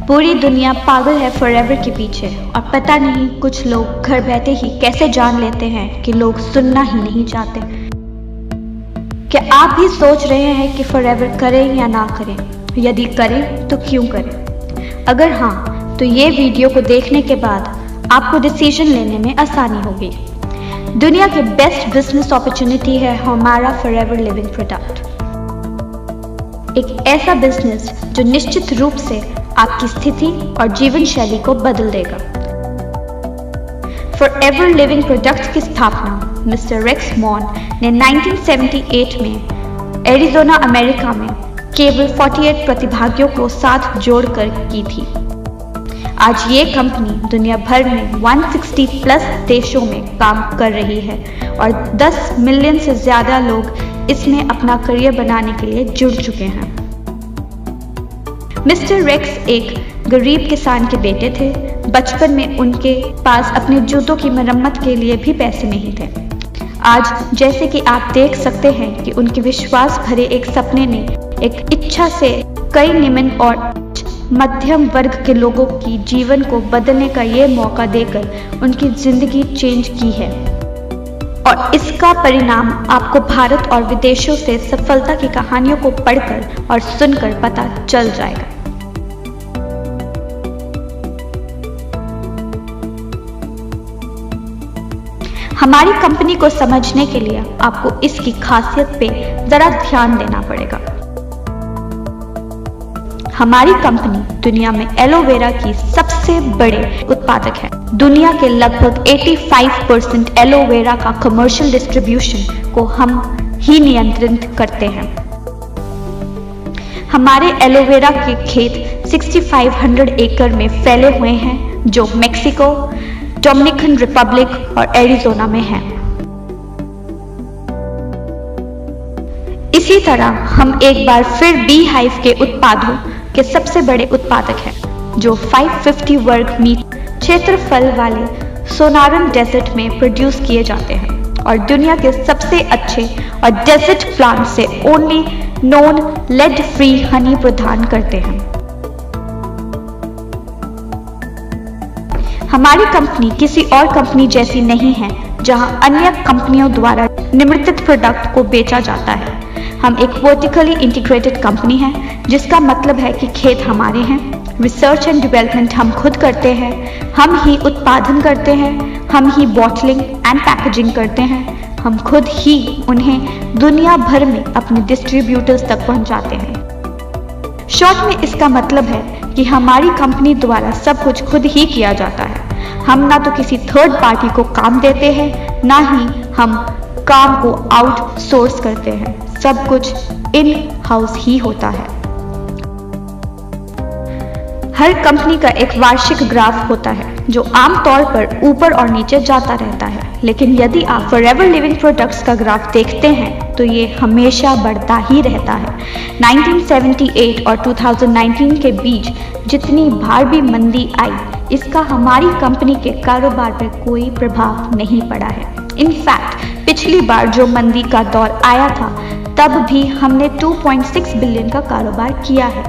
पूरी दुनिया पागल है फॉरएवर के पीछे और पता नहीं कुछ लोग घर बैठे ही कैसे जान लेते हैं कि लोग सुनना ही नहीं चाहते। क्या आप भी सोच रहे हैं कि फॉरएवर करें या ना करें? यदि करें तो क्यों करें? अगर हाँ तो ये वीडियो को देखने के बाद आपको डिसीजन लेने में आसानी होगी। दुनिया के बेस्ट बिजनेस अपॉर्चुनिटी है हमारा फॉरएवर लिविंग प्रोडक्ट। एक ऐसा बिजनेस जो निश्चित रूप से आपकी स्थिति और जीवन शैली को बदल देगा। फॉरएवर लिविंग प्रोडक्ट्स की स्थापना मिस्टर रेक्स मॉन ने 1978 में एरिज़ोना अमेरिका में केवल 48 प्रतिभागियों को साथ जोड़कर की थी। आज ये कंपनी दुनिया भर में 160 प्लस देशों में काम कर रही है और 10 मिलियन से ज्यादा लोग इसमें अपना करियर बनाने के लिए जुड़ चुके हैं। मिस्टर रेक्स एक गरीब किसान के बेटे थे। बचपन में उनके पास अपने जूतों की मरम्मत के लिए भी पैसे नहीं थे। आज जैसे कि आप देख सकते हैं कि उनके विश्वास भरे एक सपने ने एक इच्छा से कई निम्न और मध्यम वर्ग के लोगों की जीवन को बदलने का ये मौका देकर उनकी जिंदगी चेंज की है और इसका परिणाम आपको भारत और विदेशों से सफलता की कहानियों को पढ़कर और सुनकर पता चल जाएगा। हमारी कंपनी को समझने के लिए आपको इसकी खासियत पे जरा ध्यान देना पड़ेगा। हमारी कंपनी दुनिया में एलोवेरा की सबसे बड़े उत्पादक है। दुनिया के लगभग 85% एलोवेरा का कमर्शियल डिस्ट्रीब्यूशन को हम ही नियंत्रित करते हैं। हमारे एलोवेरा के खेत 6500 एकड़ में फैले हुए हैं जो मेक्सिको, डोमिनिकन रिपब्लिक और एरिज़ोना में है। इसी तरह हम एक बार फिर बी हाइव के उत्पादों के सबसे बड़े उत्पादक हैं जो 550 वर्ग मीटर क्षेत्रफल वाले सोनारन डेजर्ट में प्रोड्यूस किए जाते हैं और दुनिया के सबसे अच्छे और डेजर्ट प्लांट से only non lead free honey प्रदान करते हैं। हमारी कंपनी किसी और कंपनी जैसी नहीं है जहां अन्य कंपनियों द्वारा निर्मित प्रोडक्ट को बेचा जाता है। हम एक वर्टिकली इंटीग्रेटेड कंपनी है जिसका मतलब है कि खेत हमारे हैं, रिसर्च एंड डेवलपमेंट हम खुद करते हैं, हम ही उत्पादन करते हैं, हम ही बॉटलिंग एंड पैकेजिंग करते हैं, हम खुद ही उन्हें दुनिया भर में अपने डिस्ट्रीब्यूटर्स तक पहुंचाते हैं। शॉर्ट में इसका मतलब है कि हमारी कंपनी द्वारा सब कुछ खुद ही किया जाता है। हम ना तो किसी थर्ड पार्टी को काम देते हैं, ना ही हम काम को आउटसोर्स करते हैं। सब कुछ इन हाउस ही होता है। हर कंपनी का एक वार्षिक ग्राफ होता है जो आमतौर पर ऊपर और नीचे जाता रहता है, लेकिन यदि आप फॉरएवर लिविंग प्रोडक्ट्स का ग्राफ देखते हैं तो ये हमेशा बढ़ता ही रहता है। 1978 और 2019 के बीच जितनी बार भी मंदी आई, इसका हमारी कंपनी के कारोबार पर कोई प्रभाव नहीं पड़ा है। इनफैक्ट पिछली बार जो मंदी का दौर आया था तब भी हमने 2.6 बिलियन का कारोबार किया है।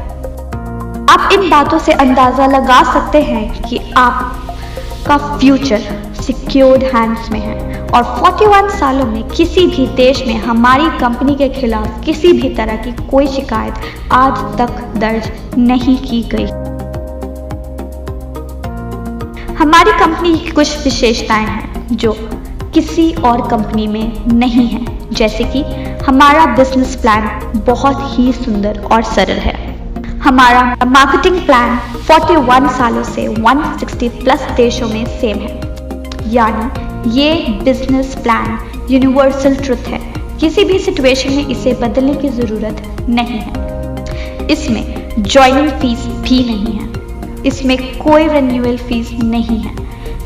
आप इन बातों से अंदाजा लगा सकते हैं कि आपका फ्यूचर सिक्योर्ड हैंड्स में है और 41 सालों में किसी भी देश में हमारी कंपनी के खिलाफ किसी भी तरह की कोई शिकायत आज तक दर्ज नहीं की गई। हमारी कंपनी की कुछ विशेषताएं हैं जो किसी और कंपनी में नहीं है, जैसे कि हमारा बिजनेस प्लान बहुत ही सुंदर और सरल है। हमारा मार्केटिंग प्लान 41 सालों से 160 प्लस देशों में सेम है, यानी ये बिजनेस प्लान यूनिवर्सल ट्रुथ है। किसी भी सिचुएशन में इसे बदलने की जरूरत नहीं है। इसमें ज्वाइनिंग फीस भी नहीं है, इसमें कोई रिन्यूअल फीस नहीं है।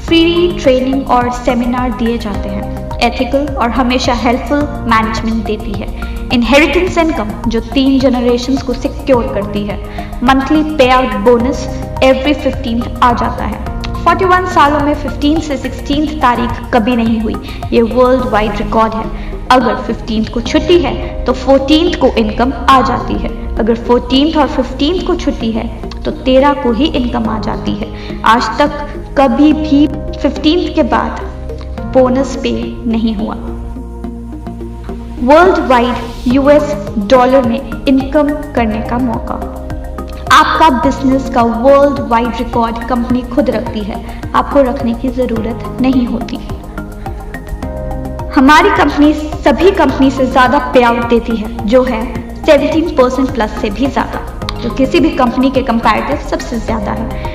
फ्री ट्रेनिंग और सेमिनार दिए जाते हैं। एथिकल और हमेशा हेल्पफुल मैनेजमेंट देती है। इनहेरिटेंस इनकम जो 3 जनरेशंस को सिक्योर करती है। मंथली पे आउट बोनस एवरी 15th आ जाता है। 41 सालों में 15 से 16 तारीख कभी नहीं हुई, ये वर्ल्ड वाइड रिकॉर्ड है। अगर 15th को छुट्टी है तो 14th को इनकम आ जाती है। अगर 14th और 15th को छुट्टी है तो 13 को ही इनकम आ जाती है। आज तक कभी भी 15th के बाद बोनस पे नहीं हुआ। वर्ल्ड वाइड US डॉलर में इनकम करने का मौका। आपका बिजनेस का वर्ल्ड वाइड रिकॉर्ड कंपनी खुद रखती है, आपको रखने की जरूरत नहीं होती। हमारी कंपनी सभी कंपनी से ज्यादा पे आउट देती है, जो है 17% प्लस से भी ज्यादा, जो किसी भी कंपनी के कंपैरेटिव सबसे ज्यादा है।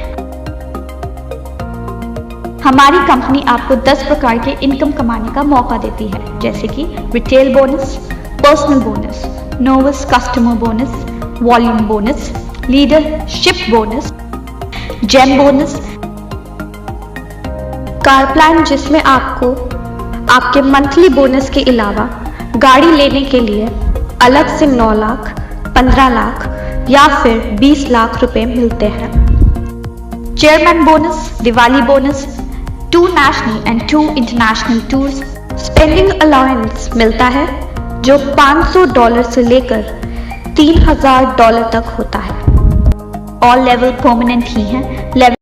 हमारी कंपनी आपको 10 प्रकार के इनकम कमाने का मौका देती है, जैसे कि retail bonus, personal bonus, novice customer bonus, volume bonus, leadership bonus, gem bonus, car plan जिसमें आपको आपके मंथली बोनस के अलावा गाड़ी लेने के लिए अलग से 9 लाख, 15 लाख या फिर 20 लाख रुपए मिलते हैं। Chairman bonus, Diwali bonus, 2 national and 2 international tours, spending allowance मिलता है जो $500 से लेकर $3000 तक होता है। ऑल लेवल परमानेंट ही है। लेवल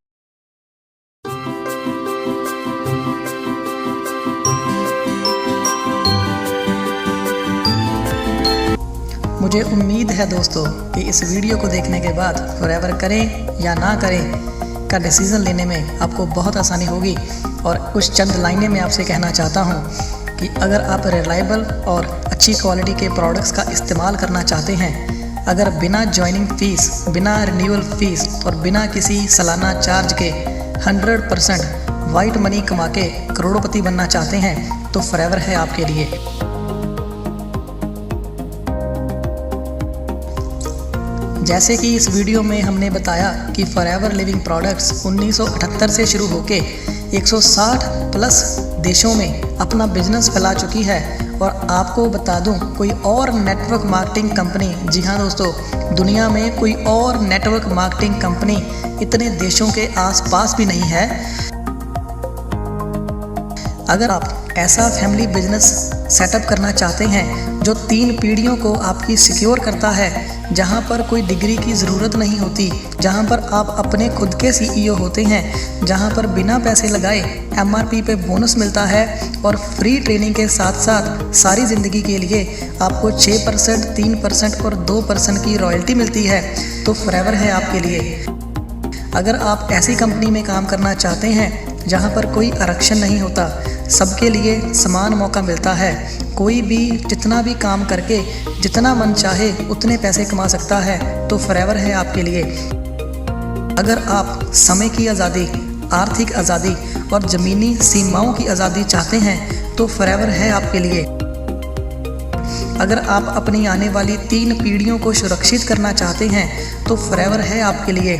मुझे उम्मीद है दोस्तों कि इस वीडियो को देखने के बाद फॉरएवर करें या ना करें का डिसीज़न लेने में आपको बहुत आसानी होगी। और कुछ चंद लाइनें मैं आपसे कहना चाहता हूं कि अगर आप रिलायबल और अच्छी क्वालिटी के प्रोडक्ट्स का इस्तेमाल करना चाहते हैं, अगर बिना ज्वाइनिंग फ़ीस, बिना रिन्यूअल फ़ीस और बिना किसी सालाना चार्ज के 100% वाइट मनी कमा के करोड़पति बनना चाहते हैं, तो फॉरएवर है आपके लिए। जैसे कि इस वीडियो में हमने बताया कि फॉरएवर लिविंग प्रोडक्ट्स 1978 से शुरू होके 160 प्लस देशों में अपना बिजनेस फैला चुकी है। और आपको बता दूं, कोई और नेटवर्क मार्केटिंग कंपनी, जी हाँ दोस्तों, दुनिया में कोई और नेटवर्क मार्केटिंग कंपनी इतने देशों के आसपास भी नहीं है। अगर आप ऐसा फैमिली बिजनेस सेटअप करना चाहते हैं जो 3 पीढ़ियों को आपकी सिक्योर करता है, जहां पर कोई डिग्री की ज़रूरत नहीं होती, जहां पर आप अपने खुद के CEO होते हैं, जहां पर बिना पैसे लगाए MRP पे बोनस मिलता है और फ्री ट्रेनिंग के साथ साथ सारी ज़िंदगी के लिए आपको 6%, 3% और 2% की रॉयल्टी मिलती है, तो फॉरएवर है आपके लिए। अगर आप ऐसी कंपनी में काम करना चाहते हैं जहां पर कोई आरक्षण नहीं होता, सबके लिए समान मौका मिलता है, कोई भी जितना भी काम करके जितना मन चाहे उतने पैसे कमा सकता है, तो फॉरएवर है आपके लिए। अगर आप समय की आज़ादी, आर्थिक आज़ादी और ज़मीनी सीमाओं की आज़ादी चाहते हैं, तो फॉरएवर है आपके लिए। अगर आप अपनी आने वाली 3 पीढ़ियों को सुरक्षित करना चाहते हैं, तो फॉरएवर है आपके लिए।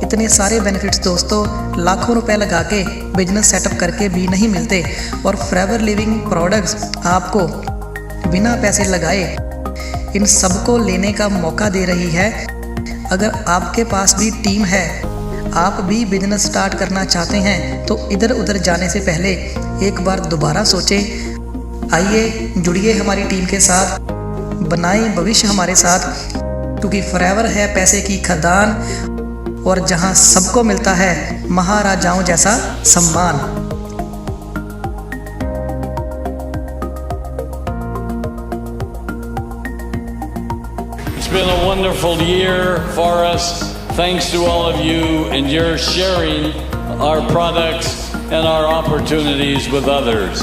इतने सारे बेनिफिट्स दोस्तों लाखों रुपए लगा के बिजनेस सेटअप करके भी नहीं मिलते, और फॉरएवर लिविंग प्रोडक्ट्स आपको बिना पैसे लगाए इन सबको लेने का मौका दे रही है। अगर आपके पास भी टीम है, आप भी बिजनेस स्टार्ट करना चाहते हैं, तो इधर उधर जाने से पहले एक बार दोबारा सोचें। आइए जुड़िए हमारी टीम के साथ, बनाएं भविष्य हमारे साथ, क्योंकि फॉरएवर है पैसे की खदान, और जहां सबको मिलता है महाराजाओं जैसा सम्मान। It's been a wonderful year for us, thanks to all of you and your sharing our products and our opportunities with others.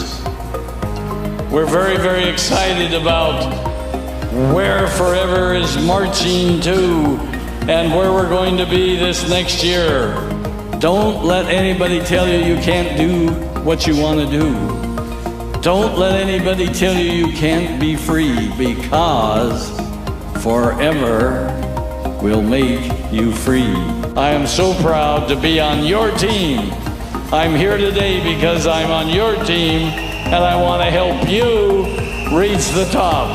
We're very, very excited about where Forever is marching to and where we're going to be this next year. Don't let anybody tell you you can't do what you want to do. Don't let anybody tell you you can't be free, because Forever will make you free. I am so proud to be on your team. I'm here today because I'm on your team, and I want to help you reach the top.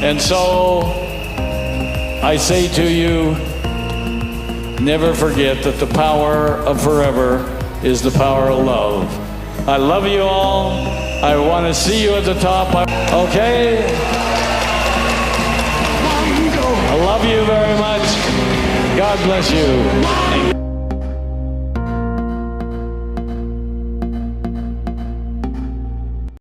And so I say to you, never forget that the power of Forever is the power of love. I love you all. I want to see you at the top. Okay? God bless you.